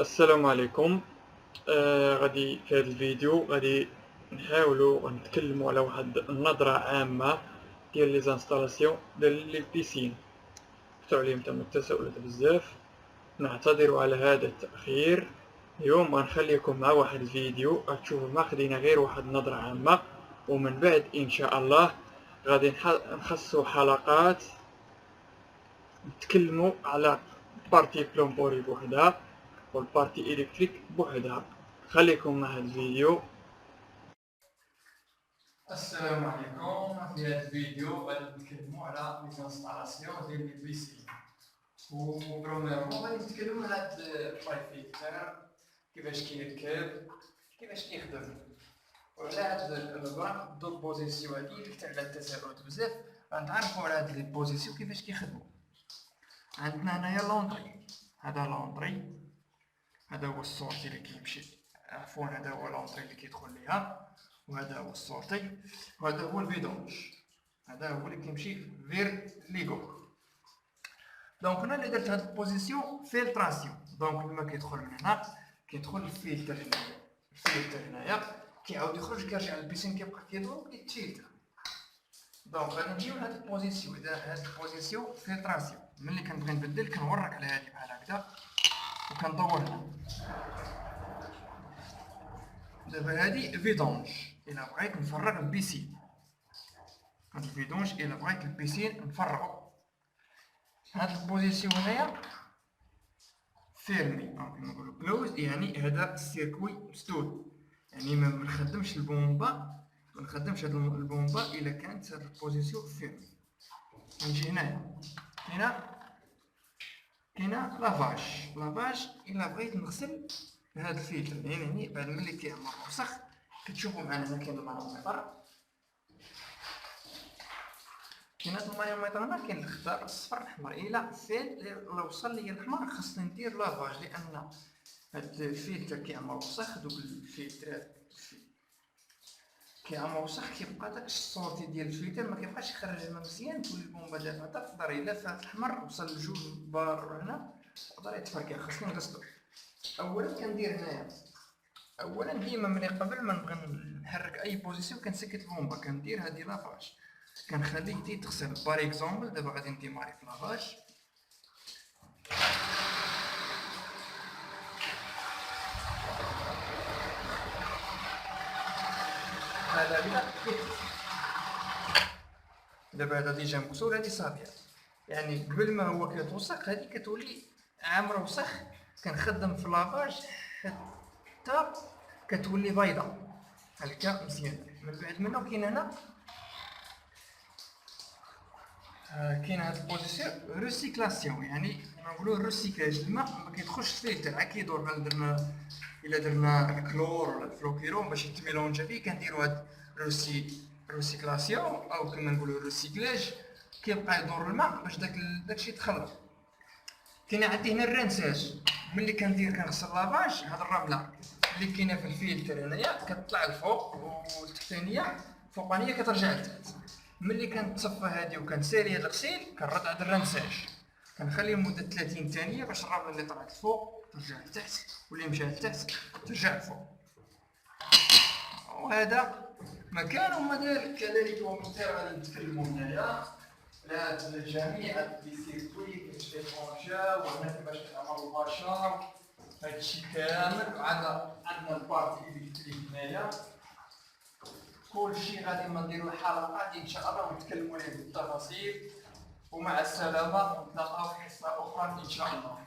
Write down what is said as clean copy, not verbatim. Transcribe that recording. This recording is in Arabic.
السلام عليكم. غادي في هذا الفيديو غادي نحاولوا نتكلموا على واحد النظرة عامة ديال لي زانستالاسيون ديال لي بيسين. فتحوا عليهم تما التساؤلات بزاف. نعتذر على هذا التأخير. اليوم غنخليكم مع واحد الفيديو غتشوفوا ما خدينا غير واحد النظرة عامة، ومن بعد إن شاء الله غادي نخصصوا حلقات نتكلموا على بارتي بلومبوري بوحدها والبارتي إلكتريك بوحدها. خليكم مع هذا الفيديو. السلام عليكم. في هذا الفيديو غادي نتكلموا على لي انستالاسيون ديال لي بيسي، وبروميرمون غادي نتكلموا على هاد الفاي فيلتر كيفاش كيركب كيفاش كيخدم، وعلى هاد البرا دو بوزيسيون هادي اللي كتعلق التساؤلات بزاف. غنتعرفوا على هاد لي بوزيسيون كيفاش كيخدموا. عندنا هنايا لونطري، هذا لونطري، هذا هو السورتي اللي كيمشي، عفوا هذا هو لونطري اللي كيدخل ليها، وهذا هو السورتي، وهذا هو الفيدونج، هذا هو اللي كيمشي فير ليغو. دونك هنا اللي درت هاد البوزيسيون فلتراسيون، دونك لما كيدخل من هنا كيدخل الفلتر هنايا، الفلتر هنايا كيعاود يخرج كيرجع للبيسين كيبقى كيدور وكيتفلتر. دونك غادي نجيو لهاد البوزيسيون، اذا هاد البوزيسيون فلتراسيون ملي كنبغي نبدل كنورك على هادي بحال هكذا وكندور هنا. دابا هادي فيدونج، الا بغيت نفرغ البيسين، هاد الفيدونج الا بغيت البيسين نفرغو. هاد البوزيسيون هنايا فيرمي، كما نقولو كلوز، يعني هذا السيركوي مسدود، يعني ما نخدمش البومبا، ما نخدمش هاد البومبا الا كانت هاد البوزيسيون فيرمي. نجي هنايا كاينه لافاج الا بغيت نغسل هاد الفلتر، يعني بعد ملي كيعمر وسخ كتشوفوا معنا هنا كاين المانوميتر، كاين هاد المانوميتر هنا، كاين الخضر الصفر الاحمر. الا لو وصل لي الاحمر خاصني ندير لافاج، لان هاد الفلتر كيعمر وسخ، دوك الفلترات كيعمر وسخ كيبقى داك الصوتي ديال الفلتر ما كيبقاش يخرج الماء مزيان، تولي البومبا دافعه تقدر الا فات الاحمر وصل لجوج بار هنا يقدر يتفركع. خاصني نغسلو. اولا كندير هنايا، اولا ديما ملي قبل ما نبغي نحرك اي بوزيسيون كنسكت البومبا، كندير هادي لافاج، كنخليه يتغسل. باغ اكزومبل دابا غادي نديماري في لافاج، هذا بدا دابا هذا ديجا مكسور، هادي صافيه، يعني قبل ما هو كيتوسخ هادي كتولي عامره وسخ. كنخدم في لافاج حتى كتولي بيضه هكا مزيان. من بعد منه كاين هنا كاين هاد البوزيسيون ريسيكلاسيون، يعني نقولوا ريسيكلاج، الماء ما كيدخلش الفلتر عا كيدور. بحال درنا الكلور ولا الفلوكيرون باش يتميلونجا فيه، كنديروا هاد ريسيكلاسيون او كما نقولوا ريسيكلاج، كيبقى يدور الماء باش داكشي يتخلط. كاين عندي هنا الرنساج، ملي كنغسل لافاج، هاد الرمله اللي كاينه في الفلتر هنايا كتطلع الفوق، والتحتانيه الفوقانيه كترجع لتحت. ملي كنتصفى هادي وكنسالي هاد الغسيل كنرد عند الرنساج، كنخليه لمده 30 ثانيه باش الرمله اللي طلعت الفوق ترجع لتحت، واللي مشات لتحت ترجع لفوق. وهذا مكان ومدار كذلك ومثال غادي نتكلموا هنايا على جميع السيركوي كيفاش كيتبرونشا، وهنا كيفاش كنعملوا الباشا، هادشي كامل. عندنا البارتي إلكتريك هنايا. كلشي غادي نديرو حلقات ان شاء الله ونتكلموا عليه بالتفاصيل. ومع السلامه، ونتلاقاو في حصه اخرى ان شاء الله.